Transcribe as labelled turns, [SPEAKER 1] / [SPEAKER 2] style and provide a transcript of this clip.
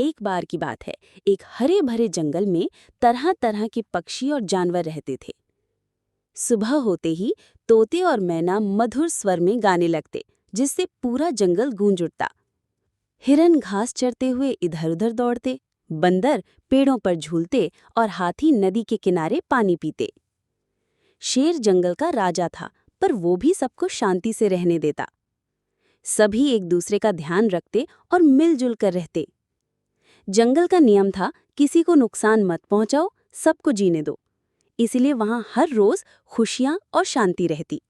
[SPEAKER 1] एक बार की बात है, एक हरे भरे जंगल में तरह तरह के पक्षी और जानवर रहते थे। सुबह होते ही तोते और मैना मधुर स्वर में गाने लगते, जिससे पूरा जंगल गूंज उठता। हिरन घास चरते हुए इधर उधर दौड़ते, बंदर पेड़ों पर झूलते और हाथी नदी के किनारे पानी पीते। शेर जंगल का राजा था, पर वो भी सबको शांति से रहने देता। सभी एक दूसरे का ध्यान रखते और मिलजुल कर रहते। जंगल का नियम था, किसी को नुकसान मत पहुंचाओ, सबको जीने दो। इसलिए वहां हर रोज खुशियां और शांति रहती।